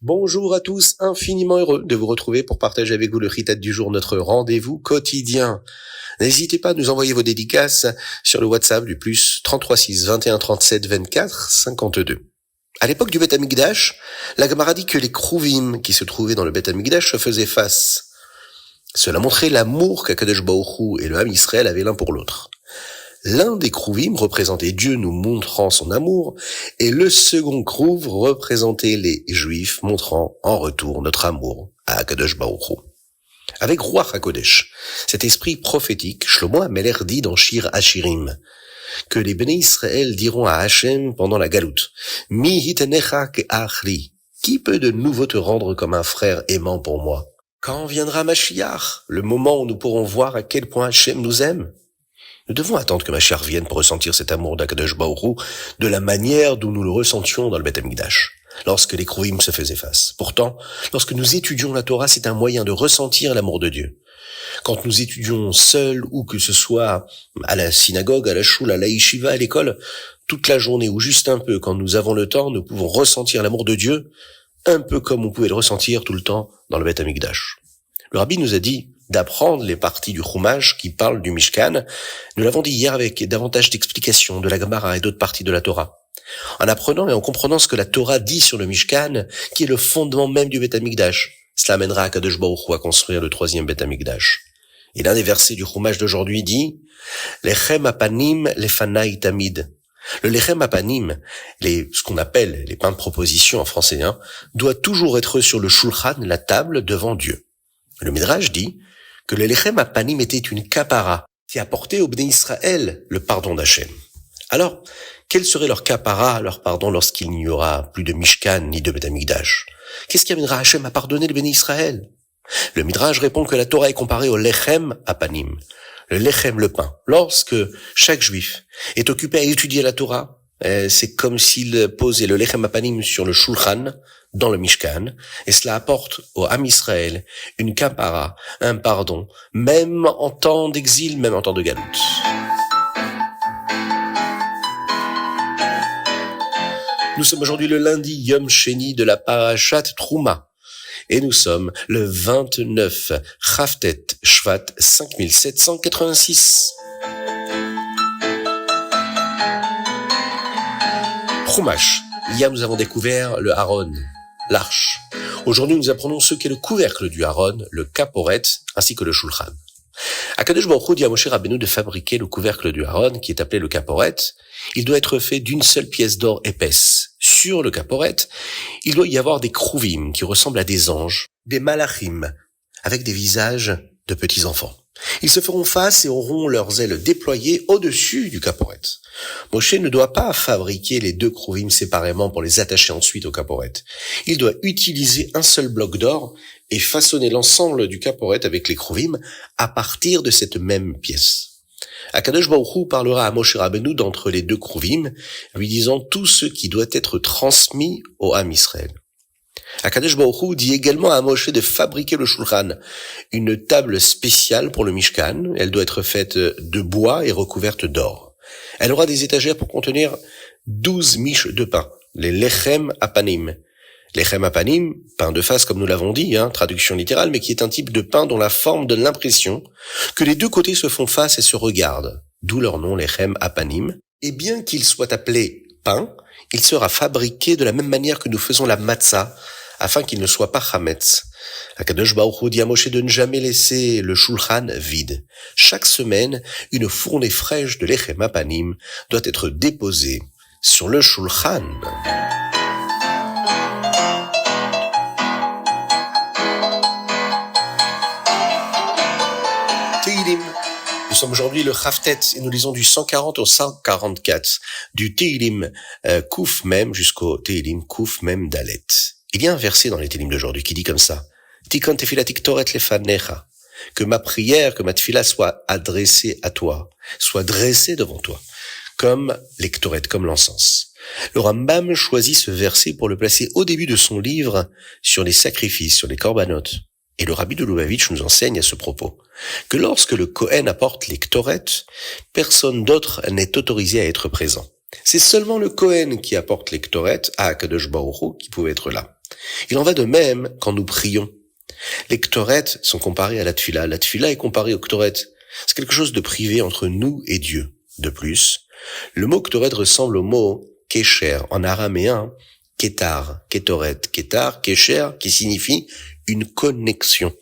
Bonjour à tous, infiniment heureux de vous retrouver pour partager avec vous le Ritat du jour, notre rendez-vous quotidien. N'hésitez pas à nous envoyer vos dédicaces sur le WhatsApp du plus 33 6 21 37 24 52. À l'époque du Beth Amikdash, la Gemara dit que les Kruvim qui se trouvaient dans le Beth Amikdash se faisaient face. Cela montrait l'amour qu'Akadosh Baruch Hu et le Ham Israël avaient l'un pour l'autre. L'un des Kruvim représentait Dieu nous montrant son amour, et le second Kruv représentait les Juifs montrant en retour notre amour à Akadosh Baruch Hu. Avec Ruach HaKodesh, cet esprit prophétique, Shlomo HaMelech dit dans Shir Hashirim, que les Béné Israël diront à Hachem pendant la galoute, Mi hitenecha ke'achli, qui peut de nouveau te rendre comme un frère aimant pour moi? Quand viendra Mashiach, le moment où nous pourrons voir à quel point Hachem nous aime? Nous devons attendre que Mashiach vienne pour ressentir cet amour d'Akadosh Baruch Hu de la manière dont nous le ressentions dans le Beth Amikdash, lorsque les Kruvim se faisaient face. Pourtant, lorsque nous étudions la Torah, c'est un moyen de ressentir l'amour de Dieu. Quand nous étudions seuls, ou que ce soit à la synagogue, à la shul, à la yeshiva, à l'école, toute la journée ou juste un peu, quand nous avons le temps, nous pouvons ressentir l'amour de Dieu, un peu comme on pouvait le ressentir tout le temps dans le Beth Amikdash. Le rabbi nous a dit d'apprendre les parties du Chumash qui parlent du Mishkan. Nous l'avons dit hier avec davantage d'explications de la Gemara et d'autres parties de la Torah. En apprenant et en comprenant ce que la Torah dit sur le Mishkan, qui est le fondement même du Beth Amikdash, cela amènera Akadosh Baruch Hu à construire le troisième Beth Amikdash. Et l'un des versets du Chumash d'aujourd'hui dit « Lechem apanim lefanai tamid ». Le lechem apanim, ce qu'on appelle les pains de proposition en français, doit toujours être sur le shulchan, la table, devant Dieu. Le Midrash dit que le lechem apanim était une kapara qui apportait au Bnei Israël le pardon d'Hachem. Alors, quel serait leur kapara, leur pardon, lorsqu'il n'y aura plus de Mishkan ni de Beth Amikdash? Qu'est-ce qui amènera Hachem à pardonner le Bnei Israël? Le Midrash répond que la Torah est comparée au lechem apanim, le lechem, le pain. Lorsque chaque juif est occupé à étudier la Torah, c'est comme s'il posait le lechem apanim sur le shulchan, dans le Mishkan, et cela apporte au Ham Israël une kapara, un pardon, même en temps d'exil, même en temps de galoute. Nous sommes aujourd'hui le lundi Yom Sheni de la Parashat Trouma, et nous sommes le 29 Chavtet Shvat 5786. Chumash. Hier, nous avons découvert le Aaron, l'arche. Aujourd'hui, nous apprenons ce qu'est le couvercle du Aaron, le kaporet, ainsi que le shulchan. Akadosh Baruch Hu dit à Moshe Rabbeinu de fabriquer le couvercle du Aaron, qui est appelé le kaporet. Il doit être fait d'une seule pièce d'or épaisse. Sur le kaporet, il doit y avoir des kruvim qui ressemblent à des anges, des malachim, avec des visages de petits enfants. Ils se feront face et auront leurs ailes déployées au-dessus du kaporet. Moshe ne doit pas fabriquer les deux kruvim séparément pour les attacher ensuite au kaporet. Il doit utiliser un seul bloc d'or et façonner l'ensemble du kaporet avec les kruvim à partir de cette même pièce. Akadosh Baruch Hu parlera à Moshe Rabbeinu d'entre les deux kruvim, lui disant tout ce qui doit être transmis au Ham Israël. Akadosh Baruch Hu dit également à Moshe de fabriquer le shulchan, une table spéciale pour le Mishkan. Elle doit être faite de bois et recouverte d'or. Elle aura des étagères pour contenir 12 miches de pain, les lechem apanim. Lechem apanim, pain de face comme nous l'avons dit, traduction littérale, mais qui est un type de pain dont la forme donne l'impression que les deux côtés se font face et se regardent, d'où leur nom lechem apanim. Et bien qu'il soit appelé pain, il sera fabriqué de la même manière que nous faisons la matzah, afin qu'il ne soit pas chametz. Akadosh Baruch Hu dit à Moshe de ne jamais laisser le shulchan vide. Chaque semaine, une fournée fraîche de lechem apanim doit être déposée sur le shulchan. Tehillim. Nous sommes aujourd'hui le Chavtet et nous lisons du 140 au 144, du Tehillim Kuf Mem jusqu'au Tehillim Kuf Mem Dalet. Il y a un verset dans les Tehillim d'aujourd'hui qui dit comme ça, Tikon tefilatik toret lefanecha, que ma prière, que ma tefila soit adressée à toi, soit dressée devant toi, comme l'ektoret, comme l'encens. Le Rambam choisit ce verset pour le placer au début de son livre sur les sacrifices, sur les korbanot. Et le rabbi de Lubavitch nous enseigne à ce propos que lorsque le Kohen apporte les ktoret, personne d'autre n'est autorisé à être présent. C'est seulement le Kohen qui apporte les ktoret à Akadosh Baruch Hu qui pouvait être là. Il en va de même quand nous prions. Les ktoret sont comparés à la tfila. La tfila est comparée au ktoret. C'est quelque chose de privé entre nous et Dieu. De plus, le mot ktoret ressemble au mot kesher en araméen, ketar, ketoret, ketar, kesher, qui signifie une connexion.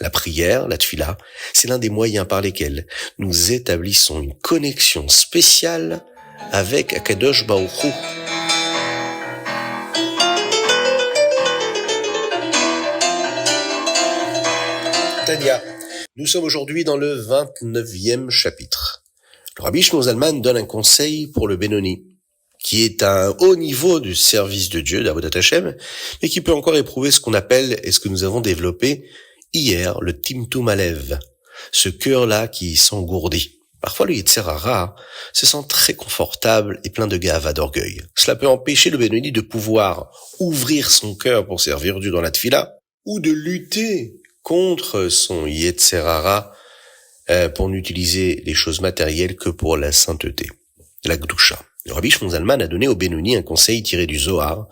La prière, la tfila, c'est l'un des moyens par lesquels nous établissons une connexion spéciale avec Akadosh Baruch Hu. Tania, nous sommes aujourd'hui dans le 29e chapitre. Le Rabbi Shmuel Zalman donne un conseil pour le Benoni, qui est à un haut niveau du service de Dieu, d'Avodat Hashem, mais qui peut encore éprouver ce qu'on appelle, et ce que nous avons développé hier, le Timtum Alev, ce cœur-là qui s'engourdit. Parfois, le Yetzer Hara se sent très confortable et plein de gava, d'orgueil. Cela peut empêcher le Benoni de pouvoir ouvrir son cœur pour servir Dieu dans la tfila, ou de lutter contre son Yetzer Hara pour n'utiliser les choses matérielles que pour la sainteté, la Gdusha. Le Rabbi Shmuel Zalman a donné au Benoni un conseil tiré du Zohar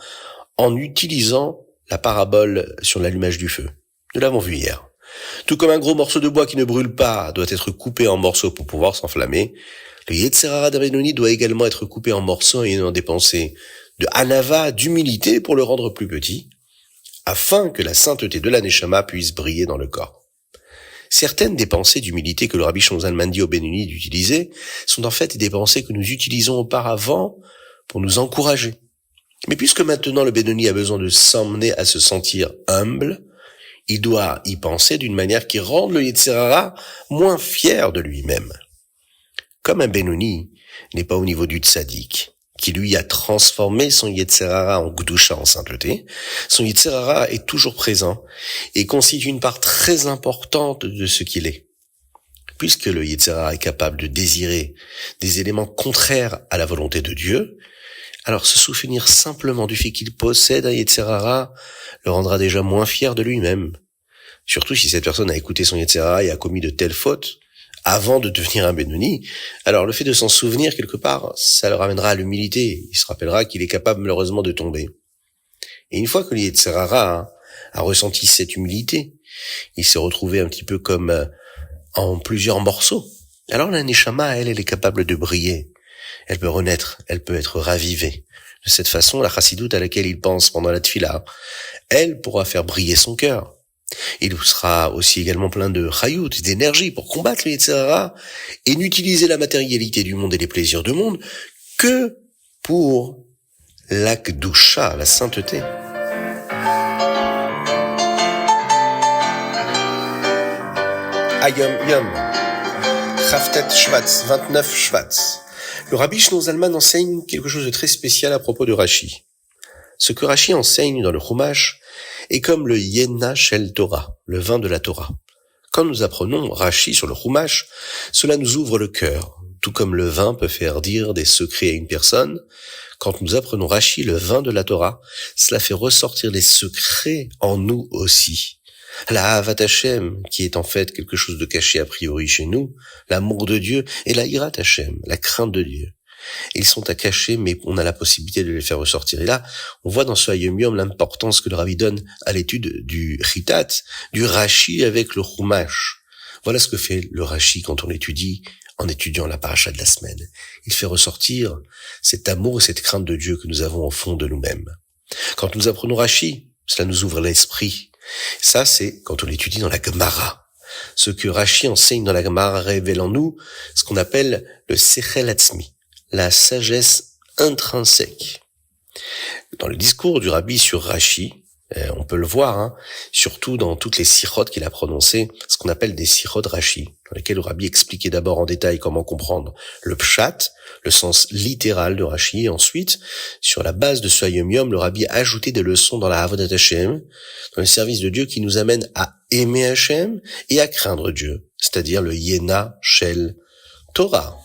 en utilisant la parabole sur l'allumage du feu. Nous l'avons vu hier. Tout comme un gros morceau de bois qui ne brûle pas doit être coupé en morceaux pour pouvoir s'enflammer, le Yetzer Hara d'un Benoni doit également être coupé en morceaux et ayant des pensées de hanava, d'humilité pour le rendre plus petit, afin que la sainteté de la Neshama puisse briller dans le corps. Certaines des pensées d'humilité que le Rabbi Shmuel Zalman dit au Benoni d'utiliser sont en fait des pensées que nous utilisons auparavant pour nous encourager. Mais puisque maintenant le Benoni a besoin de s'emmener à se sentir humble, il doit y penser d'une manière qui rende le Yetzer Hara moins fier de lui-même. Comme un Benoni n'est pas au niveau du tzaddik, qui lui a transformé son Yetzer Hara en Gdusha, en sainteté, son Yetzer Hara est toujours présent et constitue une part très importante de ce qu'il est. Puisque le Yetzer Hara est capable de désirer des éléments contraires à la volonté de Dieu, alors se souvenir simplement du fait qu'il possède un Yetzer Hara le rendra déjà moins fier de lui-même. Surtout si cette personne a écouté son Yetzer Hara et a commis de telles fautes avant de devenir un Benoni, alors le fait de s'en souvenir quelque part, ça le ramènera à l'humilité. Il se rappellera qu'il est capable malheureusement de tomber. Et une fois que le Yetzer Hara a ressenti cette humilité, il s'est retrouvé un petit peu comme en plusieurs morceaux. Alors la Neshama, elle est capable de briller. Elle peut renaître, elle peut être ravivée. De cette façon, la chassidoute à laquelle il pense pendant la tfila, elle pourra faire briller son cœur. Il sera aussi également plein de chayout, d'énergie pour combattre le Yetzer Hara et n'utiliser la matérialité du monde et les plaisirs du monde que pour la Gdusha, la sainteté. Ayom Yom, Chavtet Shvatz, 29 Shvatz. Le Rabbi Shmuel Zalman enseigne quelque chose de très spécial à propos de Rashi. Ce que Rashi enseigne dans le Chumash est comme le Yena Shel Torah, le vin de la Torah. Quand nous apprenons Rashi sur le Chumash, cela nous ouvre le cœur. Tout comme le vin peut faire dire des secrets à une personne, quand nous apprenons Rashi, le vin de la Torah, cela fait ressortir les secrets en nous aussi. La Ahavat Hashem, qui est en fait quelque chose de caché a priori chez nous, l'amour de Dieu, et la Hirat Hashem, la crainte de Dieu. Ils sont à cacher, mais on a la possibilité de les faire ressortir. Et là, on voit dans ce Hayom Yom l'importance que le Rabbi donne à l'étude du Chitat, du Rashi avec le Chumash. Voilà ce que fait le Rashi quand on l'étudie en étudiant la paracha de la semaine. Il fait ressortir cet amour et cette crainte de Dieu que nous avons au fond de nous-mêmes. Quand nous apprenons Rashi, cela nous ouvre l'esprit. Ça, c'est quand on l'étudie dans la Gemara. Ce que Rashi enseigne dans la Gemara révèle en nous ce qu'on appelle le Sechel Atzmi, la sagesse intrinsèque. Dans le discours du Rabbi sur Rashi, on peut le voir, surtout dans toutes les sichot qu'il a prononcées, ce qu'on appelle des sichot Rashi, dans lesquelles le Rabbi expliquait d'abord en détail comment comprendre le pshat, le sens littéral de Rashi, et ensuite, sur la base de ce Hayom Yom, le Rabbi a ajouté des leçons dans la Avodat Hashem, dans le service de Dieu qui nous amène à aimer Hashem et à craindre Dieu, c'est-à-dire le Yena Shel Torah.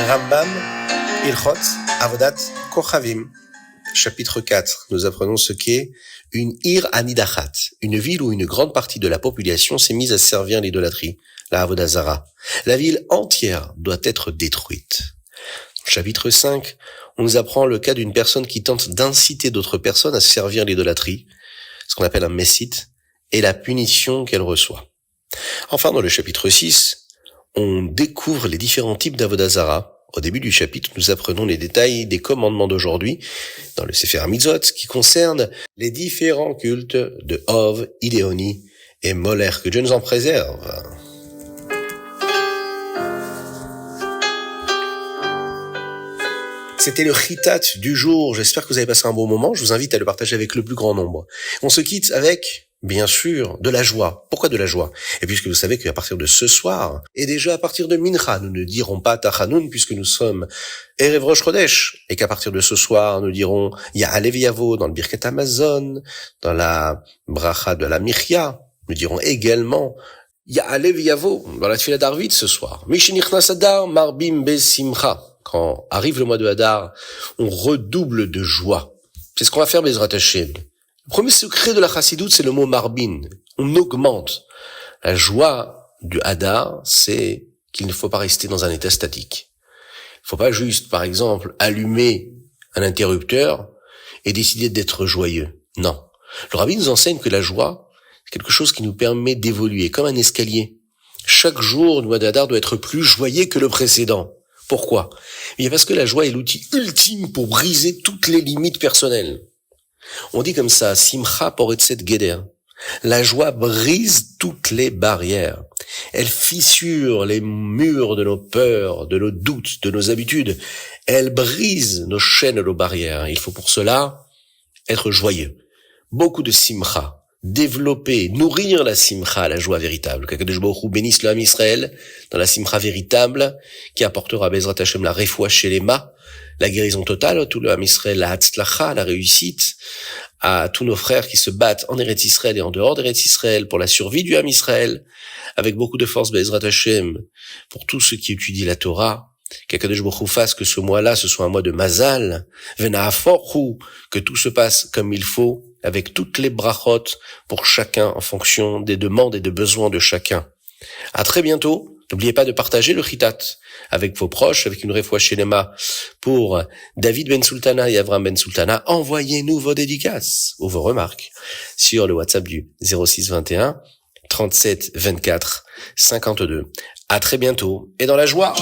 Rambam, Ilchot, Avodat, Kochavim, chapitre 4, nous apprenons ce qu'est une Ir Anidachat, une ville où une grande partie de la population s'est mise à servir l'idolâtrie, la Avodah Zara. La ville entière doit être détruite. Chapitre 5, on nous apprend le cas d'une personne qui tente d'inciter d'autres personnes à servir l'idolâtrie, ce qu'on appelle un messite, et la punition qu'elle reçoit. Enfin, dans le chapitre 6, on découvre les différents types d'Avodah Zara. Au début du chapitre, nous apprenons les détails des commandements d'aujourd'hui, dans le Sefer Mitzvot, qui concernent les différents cultes de Hov, Idéoni et Moler. Que Dieu nous en préserve. C'était le Chitat du jour. J'espère que vous avez passé un bon moment. Je vous invite à le partager avec le plus grand nombre. On se quitte avec, bien sûr, de la joie. Pourquoi de la joie? Et puisque vous savez qu'à partir de ce soir, et déjà à partir de Mincha, nous ne dirons pas Tachanoun puisque nous sommes Erev Rosh Chodesh, et qu'à partir de ce soir, nous dirons Ya'alev Yavo dans le Birkat Hamazon, dans la Bracha de la Michya. Nous dirons également Ya'alev Yavo dans la Tfilah d'Arvit ce soir. Mishenichnas Adar Marbim Besimcha. Quand arrive le mois de Hadar, on redouble de joie. C'est ce qu'on va faire, Bezrat Hashem. Le premier secret de la Chassidoute, c'est le mot marbin. On augmente. La joie du Hadar, c'est qu'il ne faut pas rester dans un état statique. Il ne faut pas juste, par exemple, allumer un interrupteur et décider d'être joyeux. Non. Le Rabbi nous enseigne que la joie, c'est quelque chose qui nous permet d'évoluer, comme un escalier. Chaque jour, le mois de Hadar doit être plus joyeux que le précédent. Pourquoi? Parce que la joie est l'outil ultime pour briser toutes les limites personnelles. On dit comme ça, Simcha poretzet geder. La joie brise toutes les barrières. Elle fissure les murs de nos peurs, de nos doutes, de nos habitudes. Elle brise nos chaînes, nos barrières. Il faut pour cela être joyeux. Beaucoup de Simcha. Développer, nourrir la simcha, la joie véritable. Qu'Akadosh Baruch Hu bénisse le Ham Israël dans la simcha véritable qui apportera Bezrat Hashem la refoua shelema, la guérison totale, tout le Ham Israël, la hatzlacha, la réussite, à tous nos frères qui se battent en Eretz Israël et en dehors d'Eretz Israël pour la survie du Ham Israël, avec beaucoup de force Bezrat Hashem, pour tous ceux qui étudient la Torah, qu'Akadosh Baruch Hu fasse que ce mois-là, ce soit un mois de mazal, vena'aforchu, que tout se passe comme il faut, avec toutes les brachot pour chacun en fonction des demandes et des besoins de chacun. À très bientôt. N'oubliez pas de partager le Chitat avec vos proches, avec une refoua shelema pour David Ben Sultana et Avram Ben Sultana. Envoyez-nous vos dédicaces ou vos remarques sur le WhatsApp du 06 21 37 24 52. À très bientôt et dans la joie.